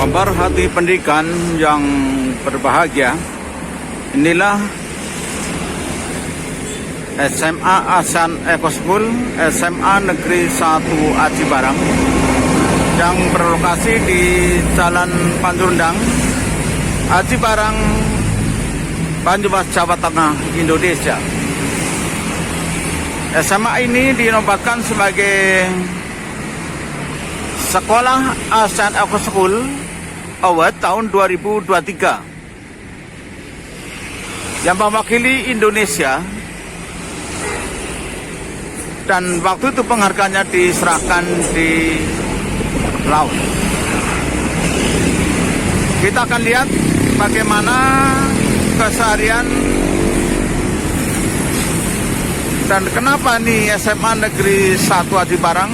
Pemerhati pendidikan yang berbahagia, inilah SMA ASEAN Eco School SMA Negeri 1 Aji Barang yang berlokasi di Jalan Panjurundang, Aji Barang, Banyumas, Jawa Tengah, Indonesia. SMA ini dinobatkan sebagai Sekolah ASEAN Eco School Award tahun 2023 yang mewakili Indonesia, dan waktu itu penghargaannya diserahkan di laut. Kita akan lihat bagaimana keseharian dan kenapa nih SMA Negeri 1 Aji Barang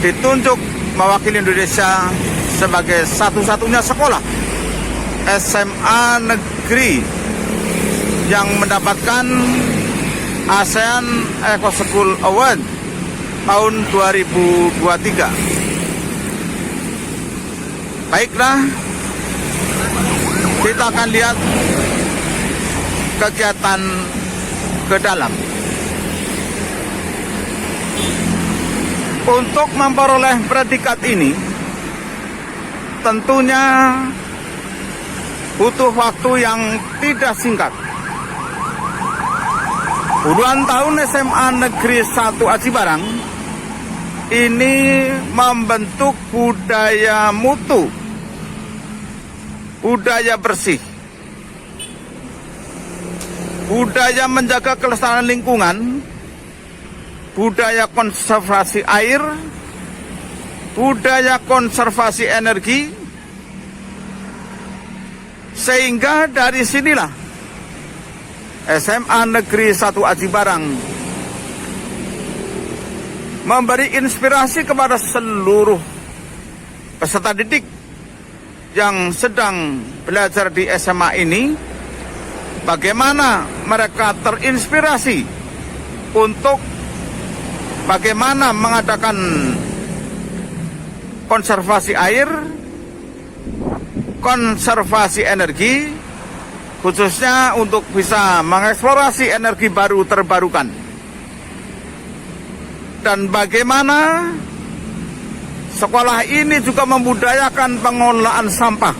ditunjuk mewakili Indonesia sebagai satu-satunya sekolah SMA negeri yang mendapatkan ASEAN Eco School Award tahun 2023. Baiklah, kita akan lihat kegiatan ke dalam. Untuk memperoleh predikat ini tentunya butuh waktu yang tidak singkat. Puluhan tahun SMA Negeri 1 Aji Barang ini membentuk budaya mutu, budaya bersih, budaya menjaga kelestarian lingkungan, budaya konservasi air, budaya konservasi energi, sehingga dari sinilah SMA Negeri 1 Aji Barang memberi inspirasi kepada seluruh peserta didik yang sedang belajar di SMA ini, bagaimana mereka terinspirasi untuk bagaimana mengadakan konservasi air, konservasi energi, khususnya untuk bisa mengeksplorasi energi baru terbarukan. Dan bagaimana sekolah ini juga membudayakan pengelolaan sampah,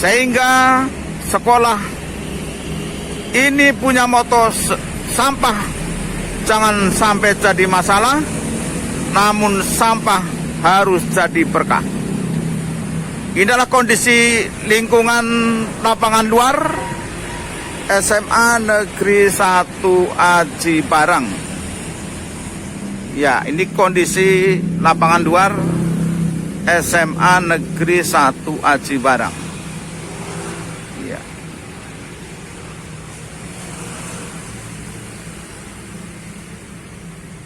sehingga sekolah ini punya moto sampah jangan sampai jadi masalah, namun sampah harus jadi berkah. Inilah kondisi lingkungan lapangan luar SMA Negeri 1 Aji Barang. Ya, ini kondisi lapangan luar SMA Negeri 1 Aji Barang. Ya.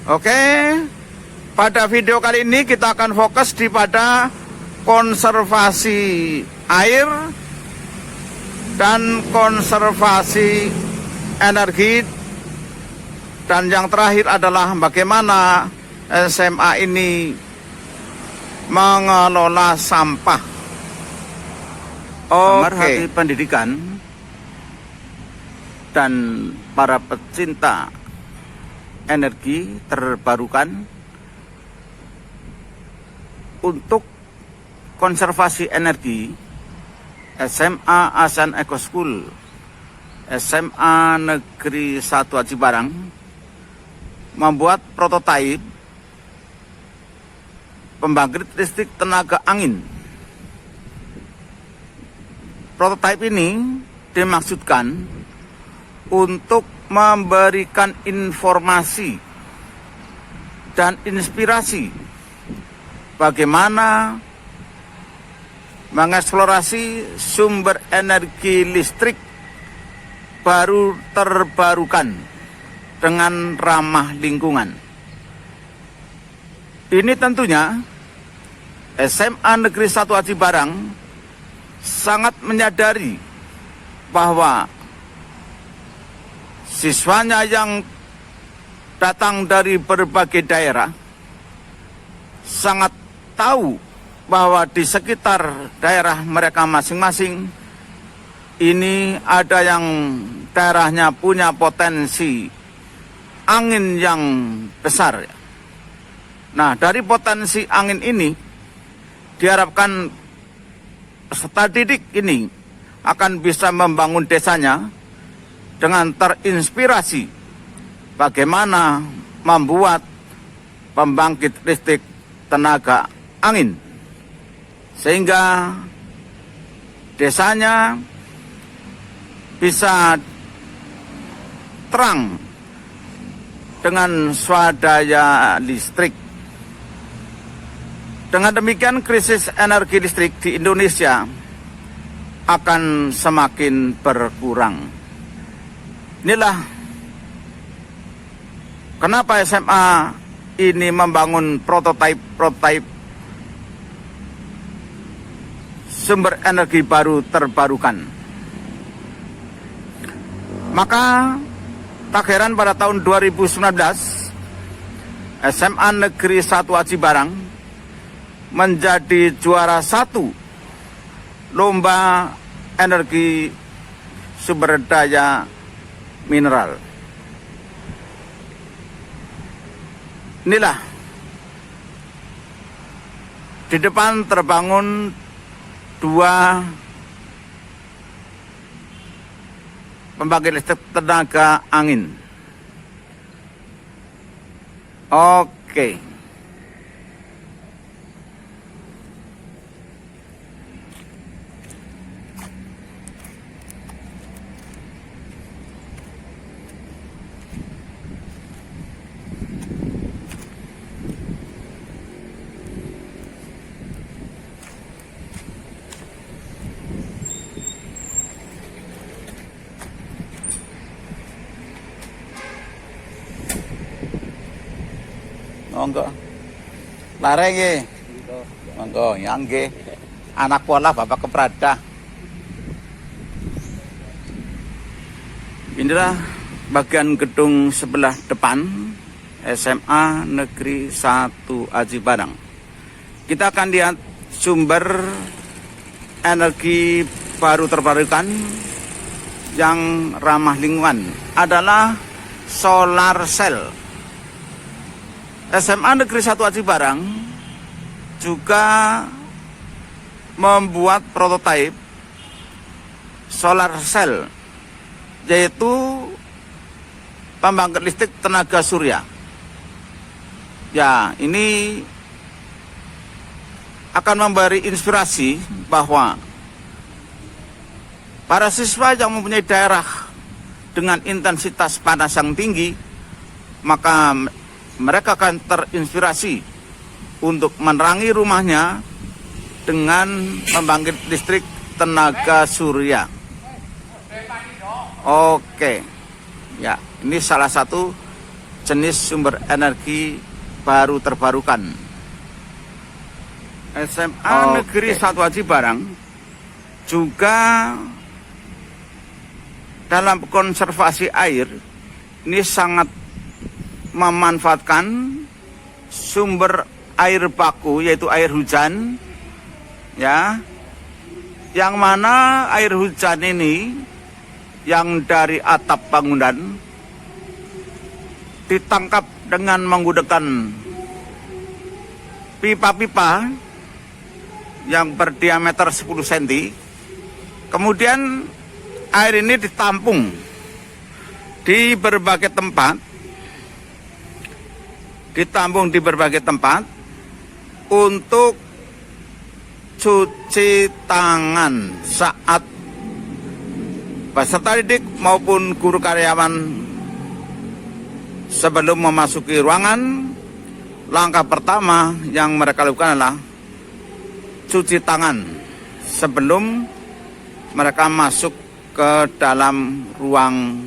Oke, pada video kali ini kita akan fokus di pada konservasi air dan konservasi energi, dan yang terakhir adalah bagaimana SMA ini mengelola sampah. Pemerhati pendidikan dan para pecinta energi terbarukan, untuk konservasi energi, SMA ASEAN Eco School SMA Negeri 1 Aji Barang membuat prototipe pembangkit listrik tenaga angin. Prototipe ini dimaksudkan untuk memberikan informasi dan inspirasi bagaimana mengeksplorasi sumber energi listrik baru terbarukan dengan ramah lingkungan. Ini tentunya SMA Negeri 1 Aji Barang sangat menyadari bahwa siswanya yang datang dari berbagai daerah sangat tahu bahwa di sekitar daerah mereka masing-masing ini ada yang daerahnya punya potensi angin yang besar. Nah, dari potensi angin ini diharapkan peserta didik ini akan bisa membangun desanya dengan terinspirasi bagaimana membuat pembangkit listrik tenaga angin, sehingga desanya bisa terang dengan swadaya listrik. Dengan demikian krisis energi listrik di Indonesia akan semakin berkurang. Inilah kenapa SMA ini membangun prototipe sumber energi baru terbarukan. Maka tak heran pada tahun 2019 SMA Negeri 1 Aji Barang menjadi juara 1 lomba energi sumber daya mineral. Inilah di depan terbangun 2 pembangkit listrik tenaga angin. Oke. Monggo. Lare nggih. Monggo, ya nggih. Anak pola Bapak Keprada. Inilah bagian gedung sebelah depan SMA Negeri 1 Aji Barang. Kita akan lihat sumber energi baru terbarukan yang ramah lingkungan adalah solar cell. SMA Negeri 1 Aji Barang juga membuat prototipe solar cell, yaitu pembangkit listrik tenaga surya. Ya, ini akan memberi inspirasi bahwa para siswa yang mempunyai daerah dengan intensitas panas yang tinggi, maka mereka akan terinspirasi untuk menerangi rumahnya dengan membangkit listrik tenaga surya. Oke, ya, ini salah satu jenis sumber energi baru terbarukan. SMA Negeri 1 Aji Barang juga dalam konservasi air ini sangat memanfaatkan sumber air baku, yaitu air hujan, ya, yang mana air hujan ini yang dari atap bangunan ditangkap dengan menggunakan pipa-pipa yang berdiameter 10 cm. Kemudian air ini ditampung di berbagai tempat, untuk cuci tangan saat peserta didik maupun guru karyawan sebelum memasuki ruangan. Langkah pertama yang mereka lakukan adalah cuci tangan sebelum mereka masuk ke dalam ruang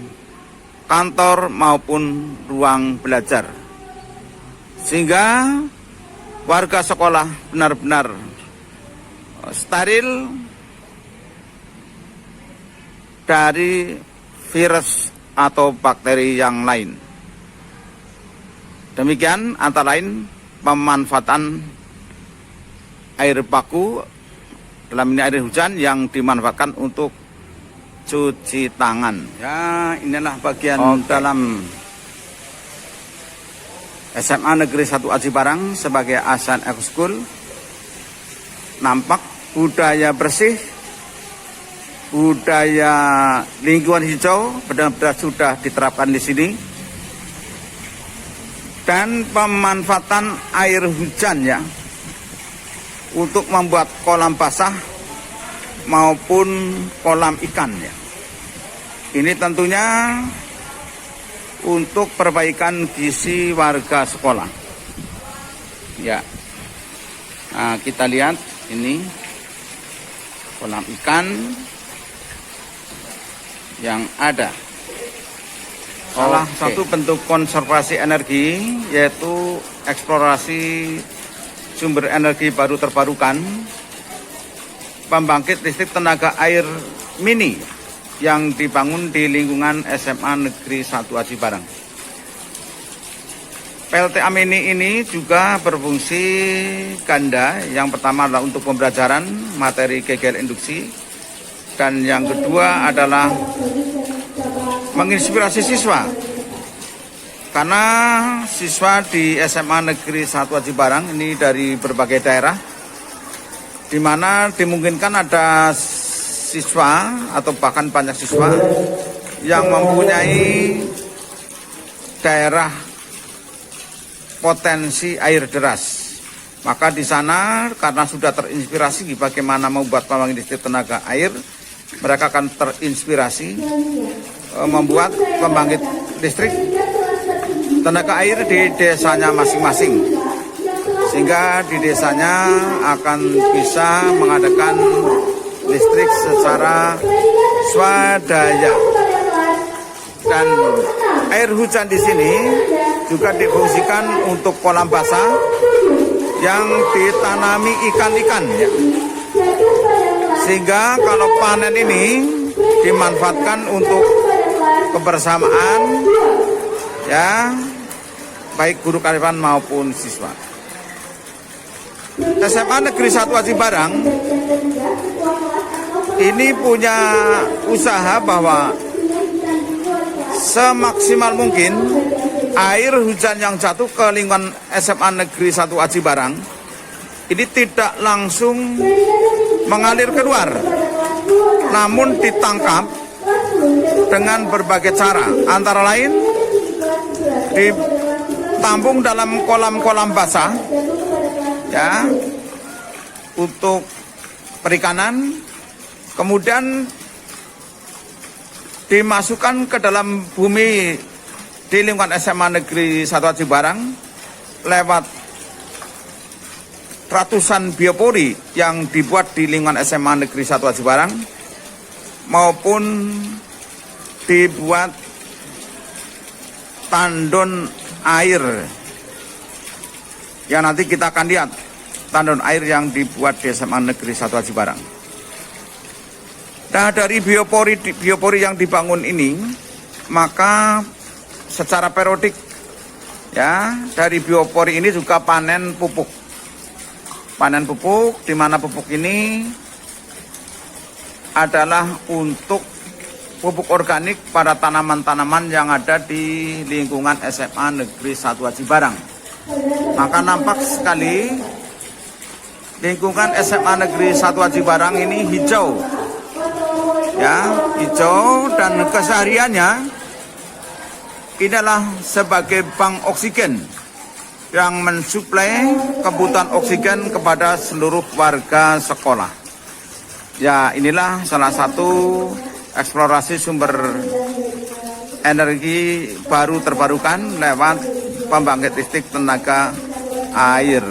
kantor maupun ruang belajar, sehingga warga sekolah benar-benar steril dari virus atau bakteri yang lain. Demikian antara lain pemanfaatan air baku, dalam ini air hujan yang dimanfaatkan untuk cuci tangan. Ya, inilah bagian dalam SMA Negeri 1 Aji Barang sebagai ASEAN Eco School. Nampak budaya bersih, budaya lingkungan hijau benar-benar sudah diterapkan di sini. Dan pemanfaatan air hujan ya untuk membuat kolam basah maupun kolam ikan ya. Ini tentunya untuk perbaikan gizi warga sekolah. Ya. Nah, kita lihat ini kolam ikan yang ada. Salah satu bentuk konservasi energi yaitu eksplorasi sumber energi baru terbarukan, pembangkit listrik tenaga air mini yang dibangun di lingkungan SMA Negeri 1 Aji Barang. PLTA mini ini juga berfungsi ganda. Yang pertama adalah untuk pembelajaran materi GGL induksi, dan yang kedua adalah menginspirasi siswa. Karena siswa di SMA Negeri 1 Aji Barang ini dari berbagai daerah, di mana dimungkinkan ada siswa atau bahkan banyak siswa yang mempunyai daerah potensi air deras. Maka di sana karena sudah terinspirasi bagaimana membuat pembangkit listrik tenaga air, mereka akan terinspirasi membuat pembangkit listrik tenaga air di desanya masing-masing. Sehingga di desanya akan bisa mengadakan listrik secara swadaya. Dan air hujan di sini juga difungsikan untuk kolam basah yang ditanami ikan-ikan ya. Sehingga kalau panen ini dimanfaatkan untuk kebersamaan ya, baik guru karyawan maupun siswa. SMA Negeri 1 Aji Barang ini punya usaha bahwa semaksimal mungkin air hujan yang jatuh ke lingkungan SMA Negeri 1 Aji Barang ini tidak langsung mengalir keluar, namun ditangkap dengan berbagai cara, antara lain ditampung dalam kolam-kolam basah ya untuk perikanan, kemudian dimasukkan ke dalam bumi di lingkungan SMA Negeri 1 Aji Barang lewat ratusan biopori yang dibuat di lingkungan SMA Negeri 1 Aji Barang maupun dibuat tandon air yang nanti kita akan lihat tandon air yang dibuat di SMA Negeri 1 Aji Barang. Nah, dari biopori yang dibangun ini, maka secara periodik ya, dari biopori ini juga panen pupuk. Panen pupuk, di mana pupuk ini adalah untuk pupuk organik pada tanaman-tanaman yang ada di lingkungan SMA Negeri 1 Aji Barang. Maka nampak sekali lingkungan SMA Negeri 1 Aji Barang ini hijau. Ya, hijau, dan kesehariannya ini adalah sebagai bank oksigen yang mensuplai kebutuhan oksigen kepada seluruh warga sekolah. Ya, inilah salah satu eksplorasi sumber energi baru terbarukan lewat pembangkit listrik tenaga air.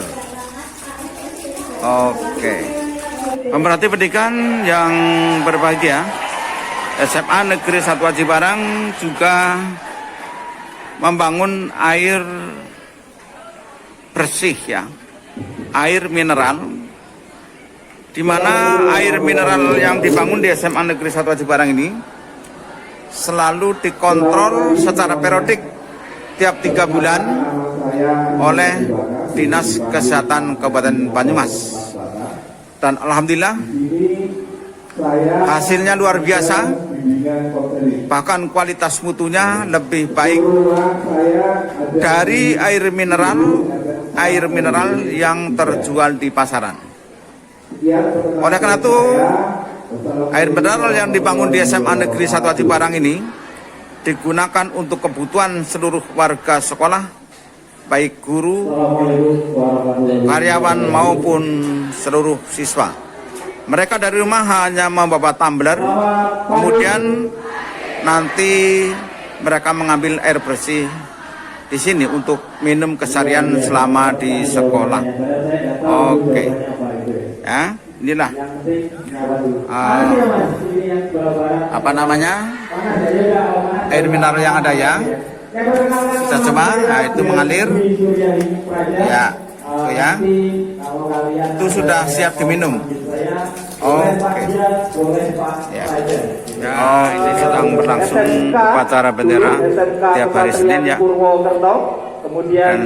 Oke. Pemerhati pendidikan yang berbahagia, SMA Negeri 1 Aji Barang juga membangun air bersih ya, air mineral, di mana air mineral yang dibangun di SMA Negeri 1 Aji Barang ini selalu dikontrol secara periodik tiap 3 bulan oleh Dinas Kesehatan Kabupaten Banyumas. Dan alhamdulillah hasilnya luar biasa, bahkan kualitas mutunya lebih baik dari air mineral yang terjual di pasaran. Oleh karena itu, air mineral yang dibangun di SMA Negeri 1 Aji Barang ini digunakan untuk kebutuhan seluruh warga sekolah, baik guru, karyawan maupun seluruh siswa. Mereka dari rumah hanya membawa tumbler, kemudian nanti mereka mengambil air bersih di sini untuk minum keseharian selama di sekolah. Oke, ya inilah apa namanya air mineral yang ada ya. Kita coba, nah itu mengalir, ya, itu ya, itu sudah siap diminum. Oke, ya. Ini sedang berlangsung upacara bendera tiap hari Senin ya. Dan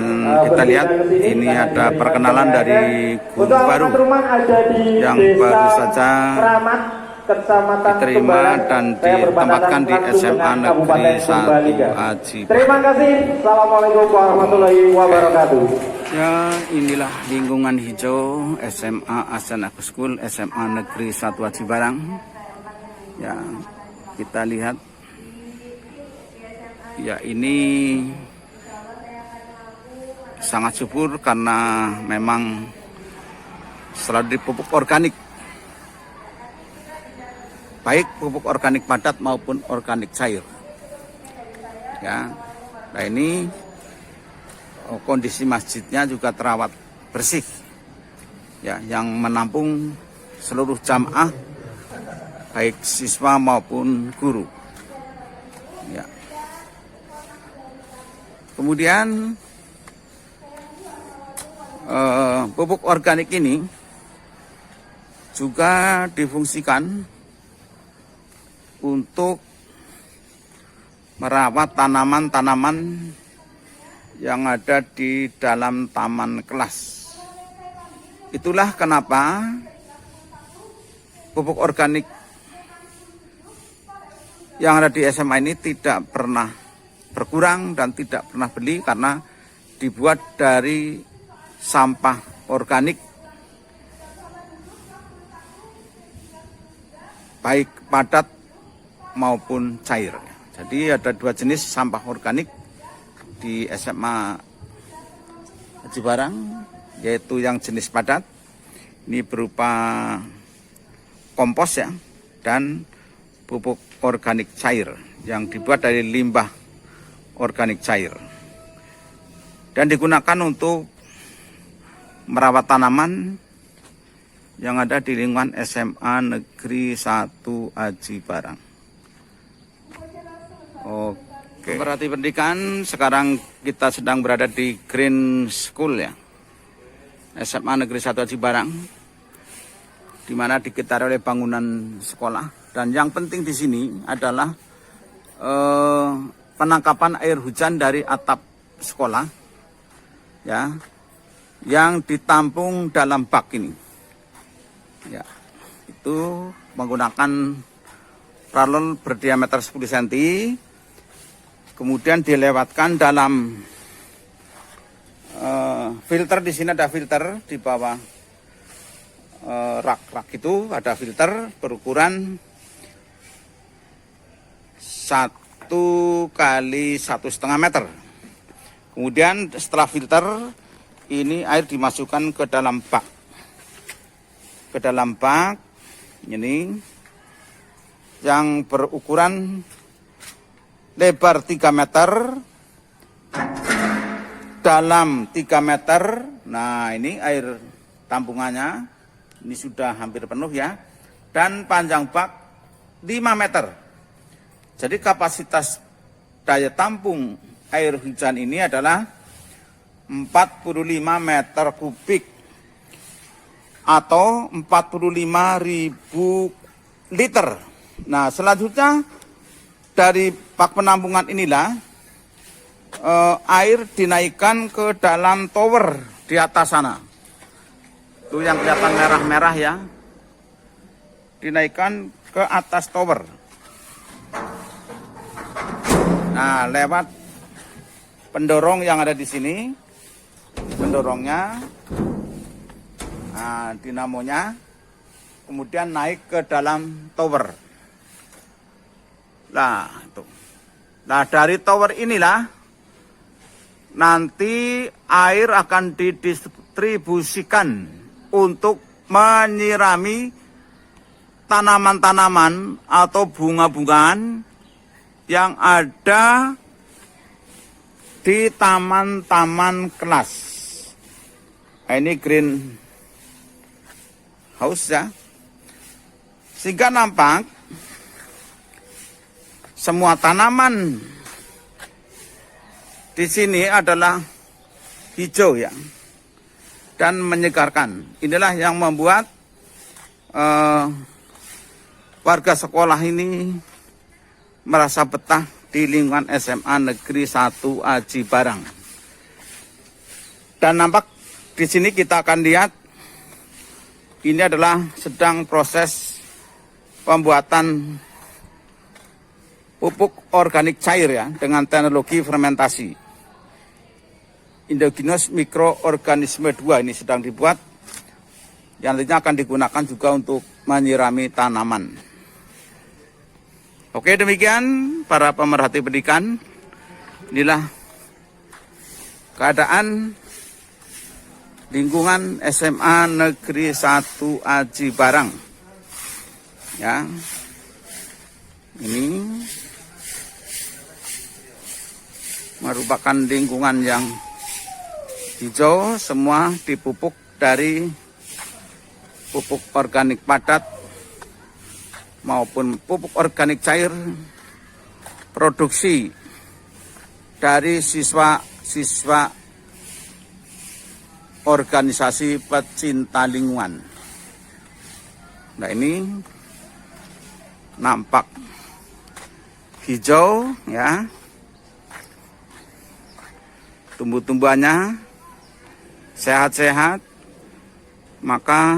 kita lihat ini ada perkenalan dari guru baru yang baru saja diterima dan ditempatkan di SMA Negeri 1 Aji. Terima kasih. Assalamualaikum warahmatullahi wabarakatuh. Ya, inilah lingkungan hijau SMA Ahsan Agus School, SMA Negeri 1 Aji Barang. Ya, kita lihat. Ya, ini sangat subur karena memang selalu dipupuk organik. Baik pupuk organik padat maupun organik cair. Ya, nah ini kondisi masjidnya juga terawat bersih. Ya, yang menampung seluruh jamaah, baik siswa maupun guru. Ya. Kemudian pupuk organik ini juga difungsikan untuk merawat tanaman-tanaman yang ada di dalam taman kelas. Itulah kenapa pupuk organik yang ada di SMA ini tidak pernah berkurang dan tidak pernah beli, karena dibuat dari sampah organik, baik padat maupun cair. Jadi ada dua jenis sampah organik di SMA Aji Barang, yaitu yang jenis padat, ini berupa kompos ya, dan pupuk organik cair yang dibuat dari limbah organik cair, dan digunakan untuk merawat tanaman yang ada di lingkungan SMA Negeri 1 Aji Barang. Oke. Berarti pendidikan, sekarang kita sedang berada di Green School ya, SMA Negeri 1 Aji Barang, di mana dikelilingi oleh bangunan sekolah. Dan yang penting di sini adalah penangkapan air hujan dari atap sekolah, ya, yang ditampung dalam bak ini. Ya, itu menggunakan paralon berdiameter 10 cm. Kemudian dilewatkan dalam filter. Di sini ada filter di bawah rak itu ada filter berukuran 1 kali 1,5 meter. Kemudian setelah filter ini air dimasukkan ke dalam bak. Ke dalam bak ini yang berukuran lebar 3 meter, dalam 3 meter. Nah, ini air tampungannya ini sudah hampir penuh ya, dan panjang bak 5 meter. Jadi kapasitas daya tampung air hujan ini adalah 45 meter kubik atau 45.000 liter. Nah, selanjutnya dari bak penampungan inilah air dinaikkan ke dalam tower di atas sana. Itu yang kelihatan merah-merah ya. Dinaikkan ke atas tower. Nah, lewat pendorong yang ada di sini. Pendorongnya. Nah, dinamonya. Kemudian naik ke dalam tower. Nah, itu. Nah, dari tower inilah nanti air akan didistribusikan untuk menyirami tanaman-tanaman atau bunga-bungaan yang ada di taman-taman kelas. Nah, ini green house ya. Sehingga nampak semua tanaman di sini adalah hijau ya. Dan menyegarkan. Inilah yang membuat warga sekolah ini merasa betah di lingkungan SMA Negeri 1 Aji Barang. Dan nampak di sini kita akan lihat ini adalah sedang proses pembuatan pupuk organik cair ya dengan teknologi fermentasi. Endogenous mikroorganisme 2 ini sedang dibuat yang nantinya akan digunakan juga untuk menyirami tanaman. Oke, demikian para pemerhati pendidikan. Inilah keadaan lingkungan SMA Negeri 1 Aji Barang. Ya. Ini merupakan lingkungan yang hijau, semua dipupuk dari pupuk organik padat maupun pupuk organik cair produksi dari siswa-siswa organisasi pecinta lingkungan. Nah, ini nampak hijau ya. Tumbuh-tumbuhannya sehat-sehat, maka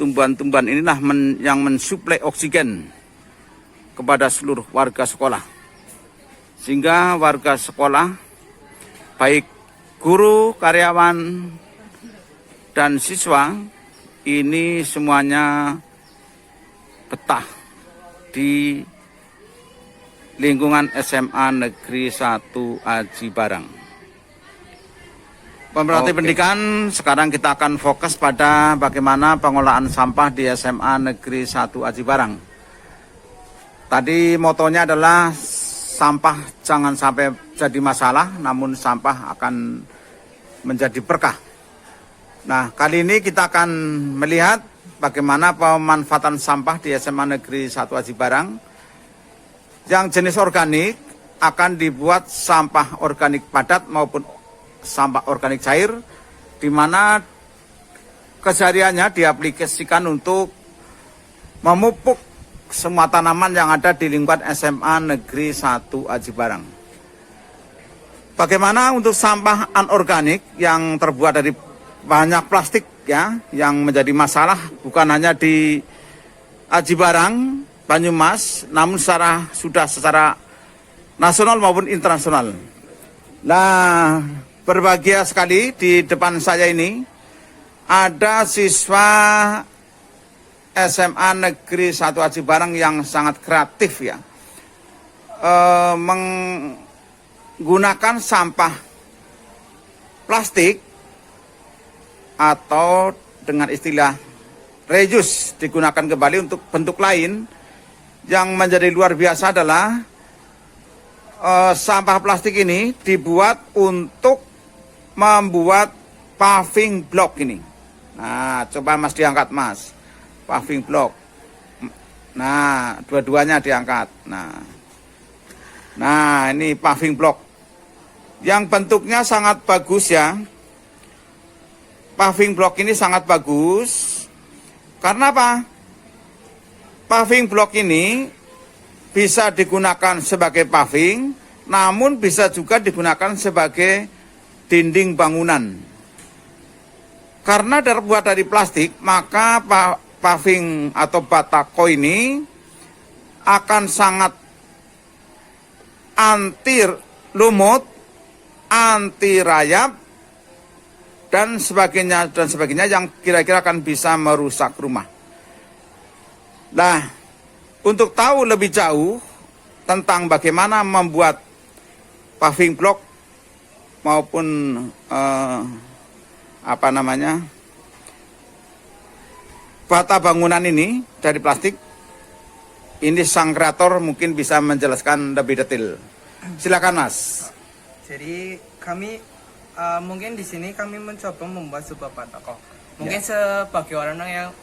tumbuhan-tumbuhan inilah yang mensuplai oksigen kepada seluruh warga sekolah. Sehingga warga sekolah, baik guru, karyawan, dan siswa, ini semuanya betah di lingkungan SMA Negeri 1 Aji Barang. Pemerhati pendidikan, sekarang kita akan fokus pada bagaimana pengolahan sampah di SMA Negeri 1 Aji Barang. Tadi motonya adalah sampah jangan sampai jadi masalah, namun sampah akan menjadi berkah. Nah, kali ini kita akan melihat bagaimana pemanfaatan sampah di SMA Negeri 1 Aji Barang. Yang jenis organik akan dibuat sampah organik padat maupun sampah organik cair, di mana kesehariannya diaplikasikan untuk memupuk semua tanaman yang ada di lingkungan SMA Negeri 1 Aji Barang. Bagaimana untuk sampah anorganik yang terbuat dari banyak plastik ya, yang menjadi masalah bukan hanya di Aji Barang, Banyumas, namun secara nasional maupun internasional. Nah, berbahagia sekali di depan saya ini ada siswa SMA Negeri 1 Aji Barang yang sangat kreatif ya, menggunakan sampah plastik atau dengan istilah reuse digunakan kembali untuk bentuk lain. Yang menjadi luar biasa adalah sampah plastik ini dibuat untuk membuat paving block ini. Nah, coba Mas diangkat Mas, paving block. Nah, dua-duanya diangkat. Nah, ini paving block yang bentuknya sangat bagus ya. Paving block ini sangat bagus karena apa? Paving block ini bisa digunakan sebagai paving, namun bisa juga digunakan sebagai dinding bangunan. Karena terbuat dari plastik, maka paving atau batako ini akan sangat anti lumut, anti rayap, dan sebagainya yang kira-kira akan bisa merusak rumah. Nah, untuk tahu lebih jauh tentang bagaimana membuat paving block maupun bata bangunan ini dari plastik, ini sang kreator mungkin bisa menjelaskan lebih detail. Silakan, Mas. Jadi kami mungkin di sini kami mencoba membuat sebuah batako. Mungkin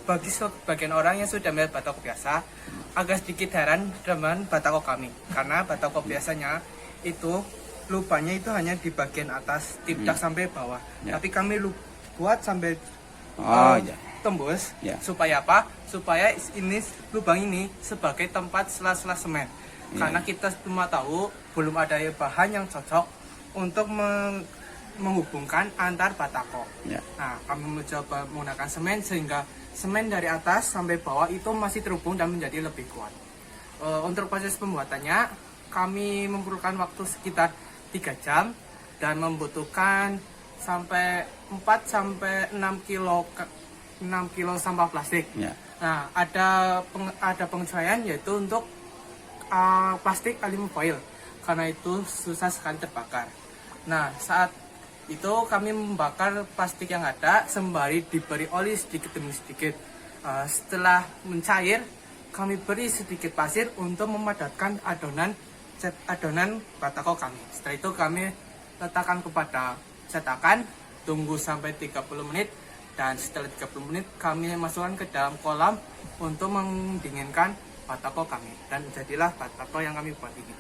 bagi sebagian orang yang sudah melihat batako biasa agak sedikit heran dengan batako kami, karena batako biasanya itu lubangnya itu hanya di bagian atas, tidak sampai bawah. Tapi kami buat sampai tembus. Supaya apa? Supaya lubang ini sebagai tempat sela-sela semen. Karena kita semua tahu belum ada bahan yang cocok untuk menghubungkan antar batako. Nah, kami mencoba menggunakan semen sehingga semen dari atas sampai bawah itu masih terhubung dan menjadi lebih kuat. Untuk proses pembuatannya, kami memerlukan waktu sekitar 3 jam dan membutuhkan sampai 4-6 kilo sampah plastik. Nah, ada penyesuaian yaitu untuk plastik aluminium foil, karena itu susah sekali terbakar. Nah, saat itu kami membakar plastik yang ada sembari diberi oli sedikit demi sedikit. Setelah mencair, kami beri sedikit pasir untuk memadatkan adonan batako kami. Setelah itu kami letakkan kepada cetakan, tunggu sampai 30 menit, dan setelah 30 menit kami masukkan ke dalam kolam untuk mendinginkan batako kami, dan jadilah batako yang kami buat ini.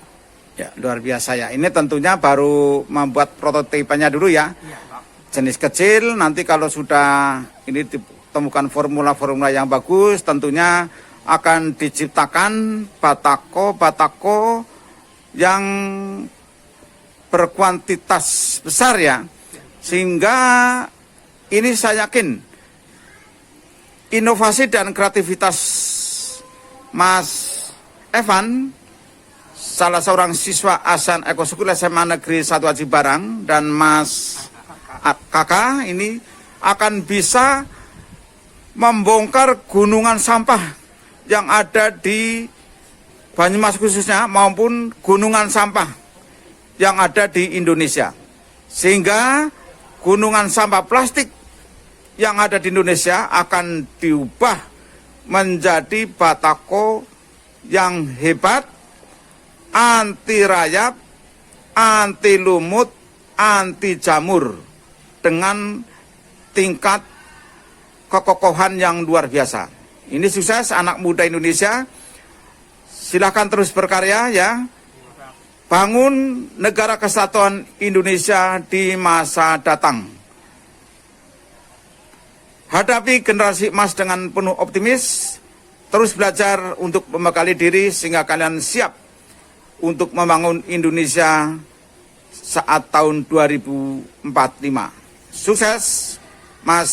Ya, luar biasa ya. Ini tentunya baru membuat prototipenya dulu ya. Iya, Pak. Jenis kecil, nanti kalau sudah ini ditemukan formula-formula yang bagus, tentunya akan diciptakan batako yang berkuantitas besar ya. Sehingga ini saya yakin inovasi dan kreativitas Mas Evan, salah seorang siswa ASEAN Eco School SMA Negeri 1 Aji Barang, dan Mas Kakak ini akan bisa membongkar gunungan sampah yang ada di Banyumas khususnya maupun gunungan sampah yang ada di Indonesia. Sehingga gunungan sampah plastik yang ada di Indonesia akan diubah menjadi batako yang hebat, anti rayap, anti lumut, anti jamur, dengan tingkat kekokohan yang luar biasa. Ini sukses anak muda Indonesia. Silahkan terus berkarya ya. Bangun negara kesatuan Indonesia di masa datang. Hadapi generasi emas dengan penuh optimis. Terus belajar untuk membekali diri sehingga kalian siap untuk membangun Indonesia saat tahun 2045. Sukses Mas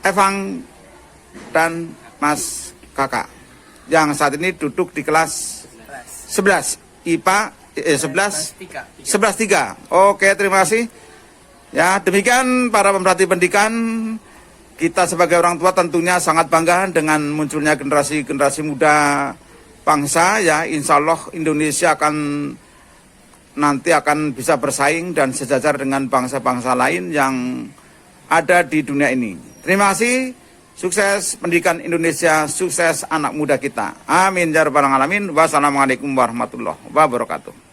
Evan dan Mas Kakak yang saat ini duduk di kelas 11 IPA 11-3. Oke, terima kasih. Ya, demikian para pemerhati pendidikan, kita sebagai orang tua tentunya sangat bangga dengan munculnya generasi muda bangsa ya. Insya Allah Indonesia nanti akan bisa bersaing dan sejajar dengan bangsa-bangsa lain yang ada di dunia ini. Terima kasih. Sukses pendidikan Indonesia, sukses anak muda kita. Amin ya rabbal alamin. Wassalamualaikum warahmatullahi wabarakatuh.